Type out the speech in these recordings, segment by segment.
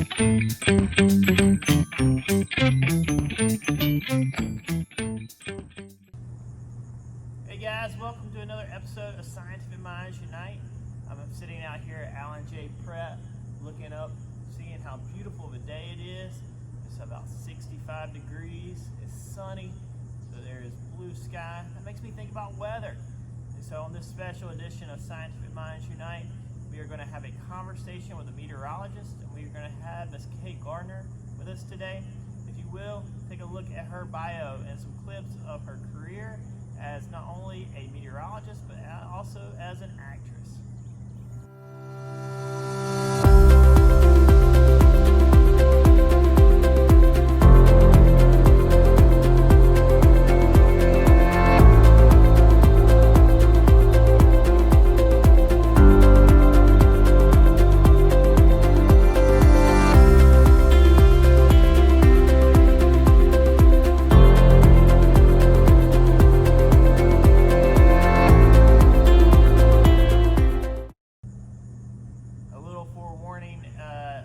Hey guys, welcome to another episode of Scientific Minds Unite. I'm sitting out here at Allen J. Prep, looking up, seeing how beautiful of a day it is. It's about 65 degrees, it's sunny, so there is blue sky. That makes me think about weather. And so on this special edition of Scientific Minds Unite, we are going to have a conversation with a meteorologist, and we are going to have Miss Kate Gardner with us today. If you will, take a look at her bio and some clips of her career as not only a meteorologist, but also as an actress.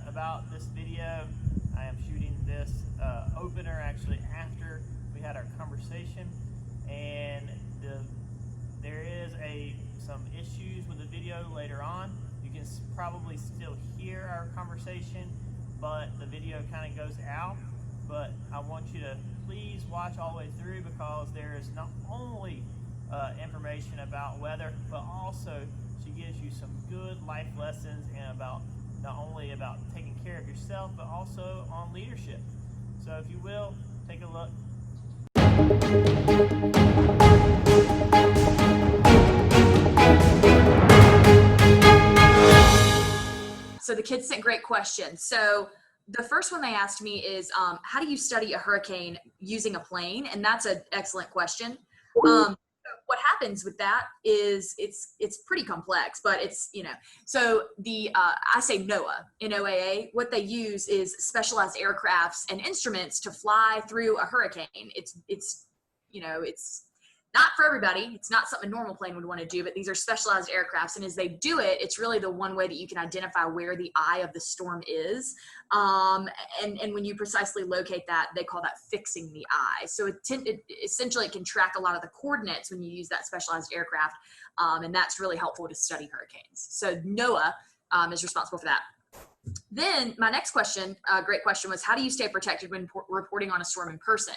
About this video, I am shooting this opener actually after we had our conversation, and there is some issues with the video later on. You can probably still hear our conversation, but the video kind of goes out. But I want you to please watch all the way through, because there is not only information about weather, but also she gives you some good life lessons and not only about taking care of yourself, but also on leadership. So if you will, take a look. So the kids sent great questions. So the first one they asked me is, how do you study a hurricane using a plane? And that's an excellent question. What happens with that is it's pretty complex, but it's, so I say NOAA, NOAA, what they use is specialized aircrafts and instruments to fly through a hurricane. It's not for everybody. It's not something a normal plane would want to do, but these are specialized aircrafts. And as they do it, it's really the one way that you can identify where the eye of the storm is. And when you precisely locate that, they call that fixing the eye. So essentially it can track a lot of the coordinates when you use that specialized aircraft. And that's really helpful to study hurricanes. So NOAA is responsible for that. Then my next question, great question, was how do you stay protected when reporting on a storm in person?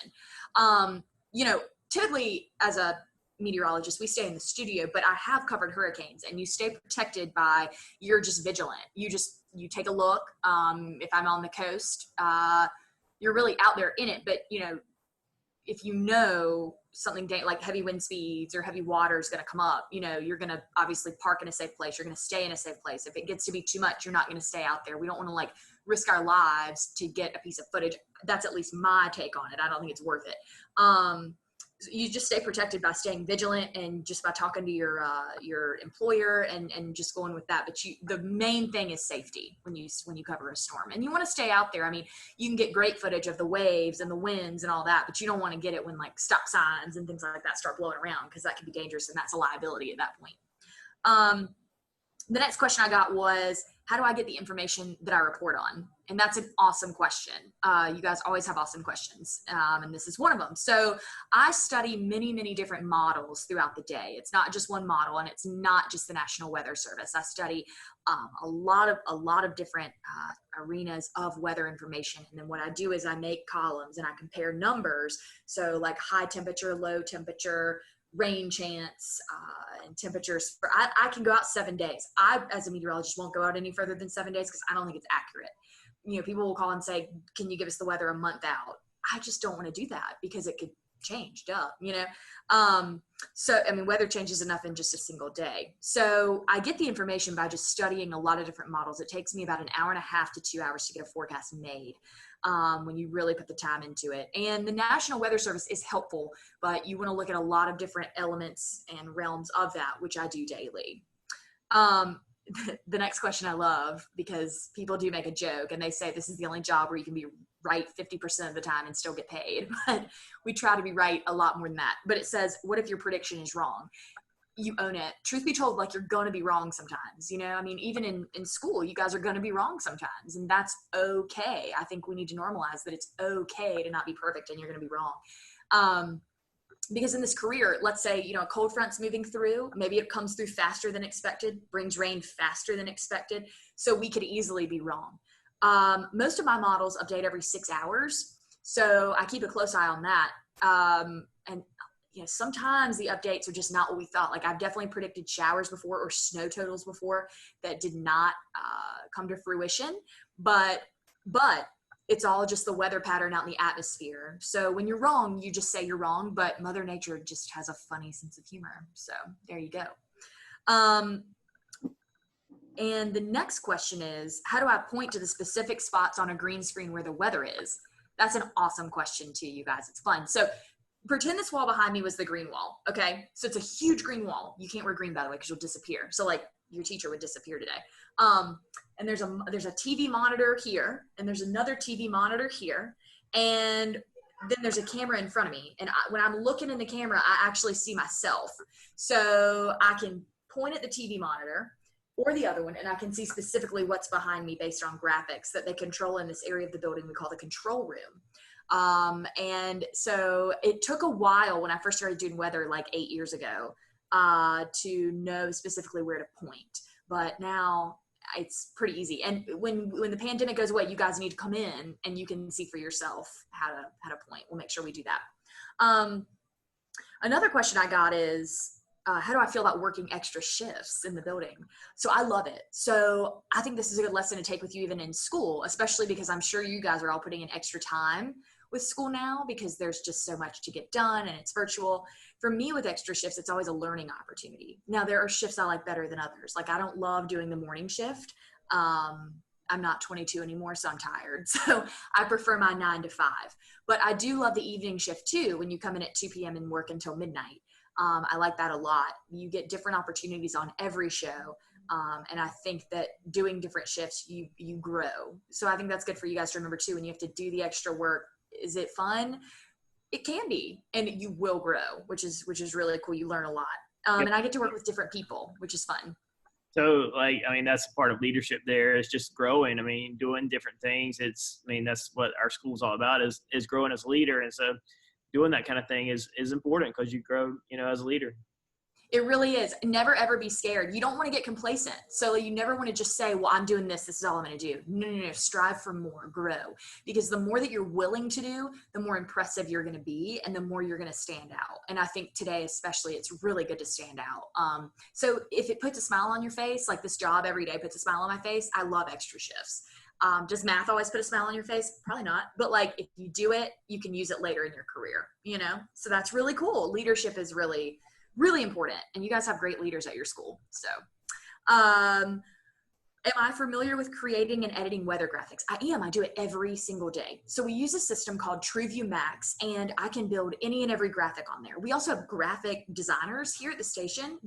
Typically, as a meteorologist, we stay in the studio, but I have covered hurricanes, and you stay protected by, you're just vigilant. You take a look. If I'm on the coast, you're really out there in it. But, if you know something like heavy wind speeds or heavy water is going to come up, you're going to obviously park in a safe place. You're going to stay in a safe place. If it gets to be too much, you're not going to stay out there. We don't want to risk our lives to get a piece of footage. That's at least my take on it. I don't think it's worth it. You just stay protected by staying vigilant and just by talking to your employer and just going with that. But the main thing is safety when you cover a storm, and you want to stay out there. I mean, you can get great footage of the waves and the winds and all that, but you don't want to get it when stop signs and things like that start blowing around, because that can be dangerous, and that's a liability at that point. The next question I got was, how do I get the information that I report on? And that's an awesome question. You guys always have awesome questions, and this is one of them. So I study many, many different models throughout the day. It's not just one model, and it's not just the National Weather Service. I study a lot of different arenas of weather information, and then what I do is I make columns and I compare numbers. So like high temperature, low temperature, rain chance, and temperatures. I can go out 7 days. I, as a meteorologist, won't go out any further than 7 days because I don't think it's accurate. People will call and say, can you give us the weather a month out? I just don't want to do that because it could change, So, weather changes enough in just a single day. So I get the information by just studying a lot of different models. It takes me about an hour and a half to 2 hours to get a forecast made. When you really put the time into it. And the National Weather Service is helpful, but you want to look at a lot of different elements and realms of that, which I do daily. The next question I love, because people do make a joke and they say this is the only job where you can be right 50% of the time and still get paid, but we try to be right a lot more than that. But it says, what if your prediction is wrong? you own it. Truth be told, like, you're going to be wrong sometimes, you know? I mean, even in school, you guys are going to be wrong sometimes, and that's okay. I think we need to normalize that it's okay to not be perfect and you're going to be wrong. Because in this career, let's say, you know, a cold front's moving through, maybe it comes through faster than expected, brings rain faster than expected. So we could easily be wrong. Most of my models update every 6 hours. So I keep a close eye on that. And you know, sometimes the updates are just not what we thought. Like, I've definitely predicted showers before or snow totals before that did not come to fruition. But it's all just the weather pattern out in the atmosphere. So when you're wrong, you just say you're wrong, but Mother Nature just has a funny sense of humor. So there you go. And the next question is, how do I point to the specific spots on a green screen where the weather is? That's an awesome question too, you guys. It's fun. So pretend this wall behind me was the green wall. Okay. So it's a huge green wall. You can't wear green, by the way, because you'll disappear. So like your teacher would disappear today. And there's a TV monitor here, and there's another TV monitor here, and then there's a camera in front of me. And when I'm looking in the camera, I actually see myself. So I can point at the TV monitor or the other one, and I can see specifically what's behind me based on graphics that they control in this area of the building we call the control room. And so it took a while when I first started doing weather, like 8 years ago, to know specifically where to point. But now it's pretty easy. And when the pandemic goes away, you guys need to come in and you can see for yourself how to point. We'll make sure we do that. Another question I got is, how do I feel about working extra shifts in the building? So I love it. So I think this is a good lesson to take with you even in school, especially because I'm sure you guys are all putting in extra time with school now because there's just so much to get done and it's virtual. For me with extra shifts, it's always a learning opportunity. Now there are shifts I like better than others. Like I don't love doing the morning shift. I'm not 22 anymore, so I'm tired. So I prefer my 9 to 5, but I do love the evening shift too. When you come in at 2 p.m. and work until midnight. I like that a lot. You get different opportunities on every show. And I think that doing different shifts, you grow. So I think that's good for you guys to remember too. When you have to do the extra work, is it fun? It can be, and you will grow, which is really cool. You learn a lot. And I get to work with different people, which is fun. So, like, I mean, that's part of leadership there is just growing. I mean, doing different things. That's what our school's all about is growing as a leader. And so doing that kind of thing is important because you grow, as a leader. It really is. Never, ever be scared. You don't want to get complacent. So you never want to just say, well, I'm doing this. This is all I'm going to do. No. Strive for more, grow. Because the more that you're willing to do, the more impressive you're going to be and the more you're going to stand out. And I think today, especially, it's really good to stand out. So if it puts a smile on your face, like this job every day puts a smile on my face, I love extra shifts. Does math always put a smile on your face? Probably not. But like, if you do it, you can use it later in your career, So that's really cool. Leadership is really important, and you guys have great leaders at your school. So am I familiar with creating and editing weather graphics? I am. I do it every single day. So we use a system called TrueView Max, and I can build any and every graphic on there. We also have graphic designers here at the station,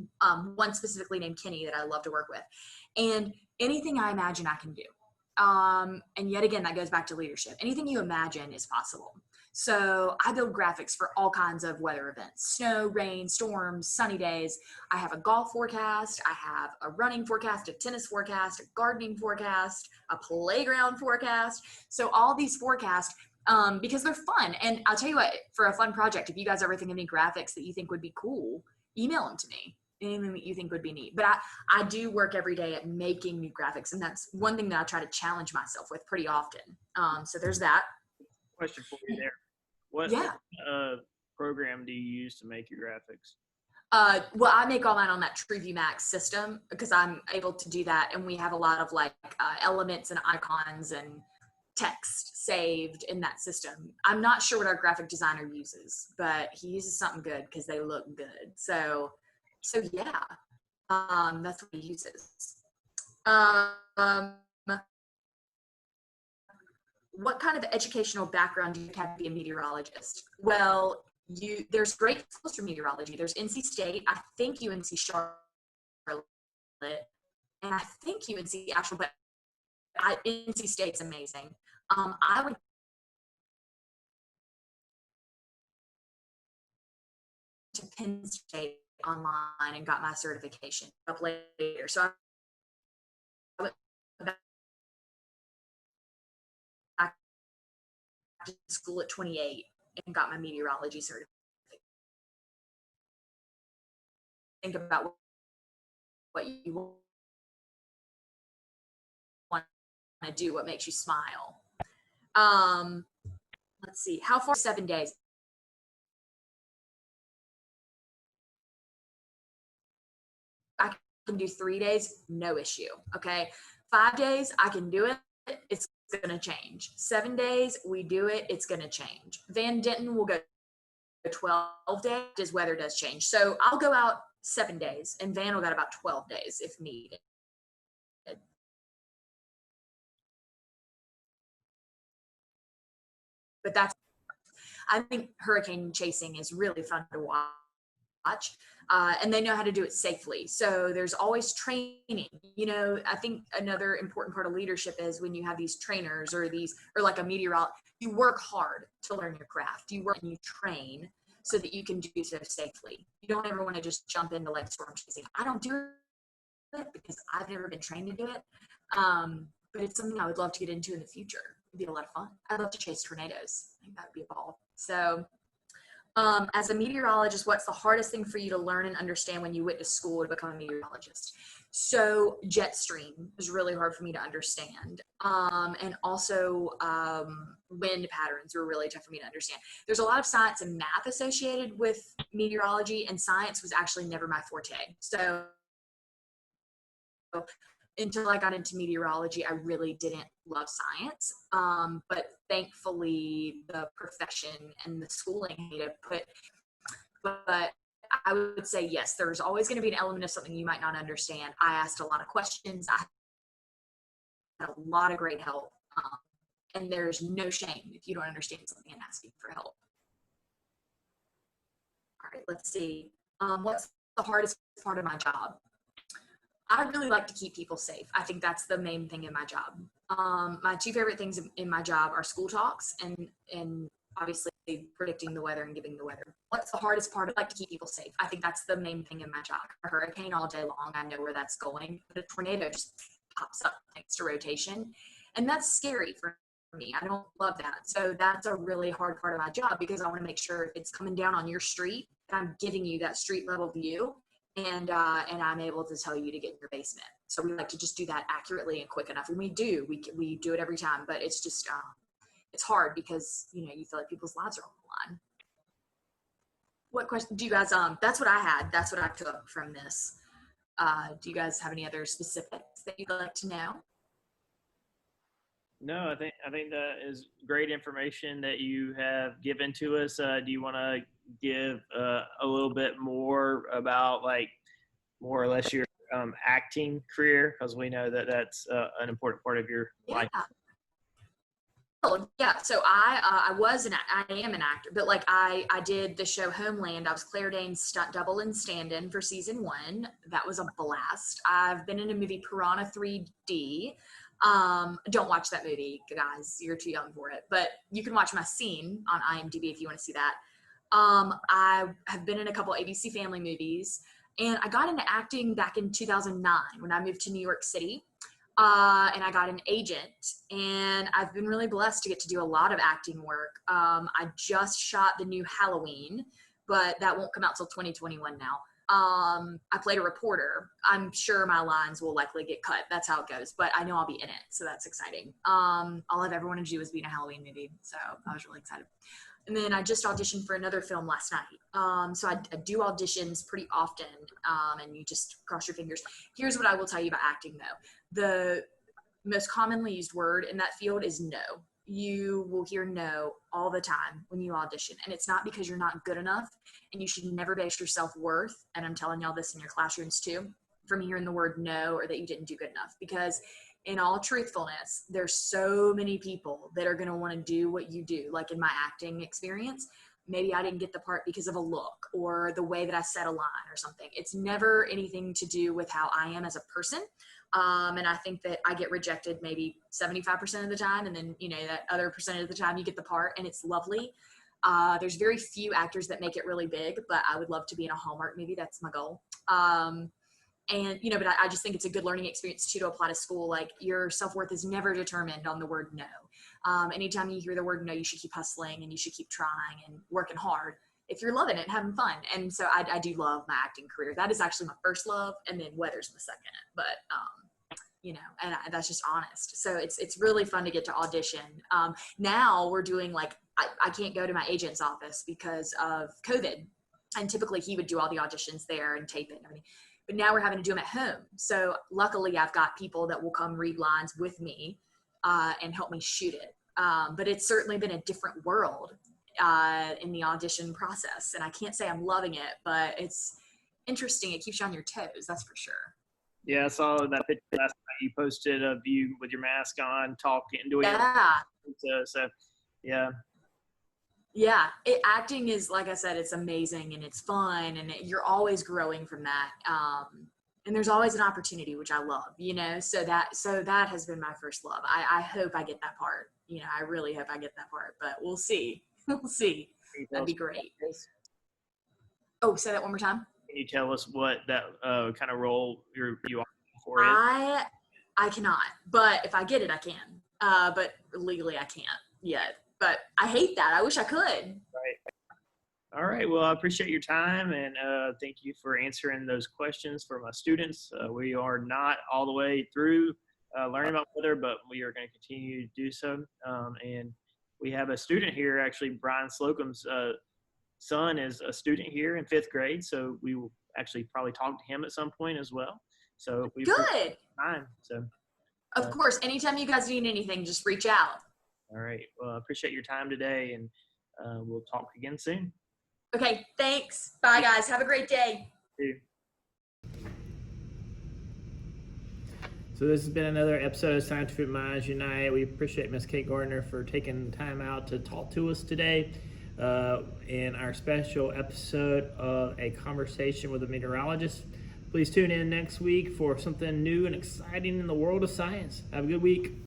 one specifically named Kenny that I love to work with, and anything I imagine I can do. And yet again, that goes back to leadership. Anything you imagine is possible. So I build graphics for all kinds of weather events: snow, rain, storms, sunny days. I have a golf forecast. I have a running forecast, a tennis forecast, a gardening forecast, a playground forecast. So all these forecasts, because they're fun. And I'll tell you what, for a fun project, if you guys ever think of any graphics that you think would be cool, email them to me. Anything that you think would be neat. But I do work every day at making new graphics. And that's one thing that I try to challenge myself with pretty often. So there's that. Question for you there. What program do you use to make your graphics? Well, I make all mine on that TrueView Max system because I'm able to do that. And we have a lot of elements and icons and text saved in that system. I'm not sure what our graphic designer uses, but he uses something good because they look good. So yeah, that's what he uses. What kind of educational background do you have to be a meteorologist? Well, there's great schools for meteorology. There's NC State, I think UNC Charlotte, and I think UNC Asheville, but NC State's amazing. I went to Penn State. online and got my certification up later. So I went back to school at 28 and got my meteorology certificate. Think about what you want to do, what makes you smile. Let's see, how far? 7 days. I can do 3 days, no issue. Okay. 5 days, I can do it. It's going to change. 7 days, we do it. It's going to change. Van Denton will go 12 days. Weather does change. So I'll go out 7 days and Van will go about 12 days if needed. But I think hurricane chasing is really fun to watch. And they know how to do it safely. So there's always training. I think another important part of leadership is when you have these trainers or like a meteorologist, you work hard to learn your craft. You work and you train so that you can do so safely. You don't ever want to just jump into like storm chasing. I don't do it because I've never been trained to do it. But it's something I would love to get into in the future. It'd be a lot of fun. I'd love to chase tornadoes. I think that would be a ball. So as a meteorologist, what's the hardest thing for you to learn and understand when you went to school to become a meteorologist? So jet stream was really hard for me to understand. And also wind patterns were really tough for me to understand. There's a lot of science and math associated with meteorology, and science was actually never my forte. So until I got into meteorology, I really didn't love science. But thankfully, the profession and the schooling made it but I would say, yes, there's always going to be an element of something you might not understand. I asked a lot of questions. I had a lot of great help. And there's no shame if you don't understand something and asking for help. All right, let's see. What's the hardest part of my job? I really like to keep people safe. I think that's the main thing in my job. My two favorite things in my job are school talks and obviously predicting the weather and giving the weather. What's the hardest part? I like to keep people safe. I think that's the main thing in my job. A hurricane all day long, I know where that's going, but a tornado just pops up thanks to rotation. And that's scary for me. I don't love that. So that's a really hard part of my job because I want to make sure if it's coming down on your street, I'm giving you that street level view. And I'm able to tell you to get in your basement. So we like to just do that accurately and quick enough. And we do it every time, but it's just, it's hard because, you feel like people's lives are on the line. What question do you guys, that's what I had. That's what I took from this. Do you guys have any other specifics that you'd like to know? No, I think that is great information that you have given to us. Do you want to give a little bit more about like more or less your acting career, because we know that that's an important part of your life. Oh, yeah. So I am an actor, but like I did the show Homeland. I was Claire Danes' stunt double in stand-in for season 1. That was a blast. I've been in a movie Piranha 3D. Don't watch that movie, guys. You're too young for it. But you can watch my scene on IMDb if you want to see that. I have been in a couple ABC Family movies, and I got into acting back in 2009 when I moved to New York City. And I got an agent, and I've been really blessed to get to do a lot of acting work. I just shot the new Halloween, but that won't come out till 2021 now. I played a reporter. I'm sure my lines will likely get cut. That's how it goes, but I know I'll be in it, so that's exciting. All I've ever wanted to do is be in a Halloween movie, so I was really excited. And then I just auditioned for another film last night. So I do auditions pretty often, and you just cross your fingers. Here's what I will tell you about acting, though. The most commonly used word in that field is no. You will hear no all the time when you audition. And it's not because you're not good enough, and you should never base your self-worth, and I'm telling y'all this in your classrooms too, from hearing the word no or that you didn't do good enough. Because in all truthfulness, there's so many people that are going to want to do what you do. Like in my acting experience, maybe I didn't get the part because of a look or the way that I said a line or something. It's never anything to do with how I am as a person. And I think that I get rejected maybe 75% of the time. And then, that other percentage of the time you get the part, and it's lovely. There's very few actors that make it really big, but I would love to be in a Hallmark movie. That's my goal. And, you know, but I just think it's a good learning experience too, to apply to school. Like, your self-worth is never determined on the word no. Anytime you hear the word no, you should keep hustling and you should keep trying and working hard if you're loving it and having fun. And so I do love my acting career. That is actually my first love, and then weather's my second. But, you know, and that's just honest. So it's really fun to get to audition. Now we're doing, like, I can't go to my agent's office because of COVID. And typically he would do all the auditions there and tape it and everything. But now we're having to do them at home. So luckily I've got people that will come read lines with me and help me shoot it. But it's certainly been a different world in the audition process. And I can't say I'm loving it, but it's interesting. It keeps you on your toes, that's for sure. Yeah, I saw that picture last night you posted of you with your mask on, talking, doing so yeah. Yeah, acting is, like I said, it's amazing and it's fun, and you're always growing from that. And there's always an opportunity, which I love, you know, so that has been my first love. I hope I get that part, you know, I really hope I get that part, but we'll see. We'll see. That'd be great. Oh, say that one more time. Can you tell us what that kind of role you are for? I cannot, but if I get it, I can. But legally I can't yet. But I hate that. I wish I could. Right. All right. Well, I appreciate your time, and thank you for answering those questions for my students. We are not all the way through learning about weather, but we are going to continue to do so. And we have a student here, actually, Brian Slocum's son is a student here in 5th grade, so we will actually probably talk to him at some point as well. So we good. Time. So of course, anytime you guys need anything, just reach out. All right. Well, I appreciate your time today, and we'll talk again soon. Okay. Thanks. Bye, guys. Have a great day. So this has been another episode of Scientific Minds Unite. We appreciate Ms. Kate Gardner for taking time out to talk to us today in our special episode of A Conversation with a Meteorologist. Please tune in next week for something new and exciting in the world of science. Have a good week.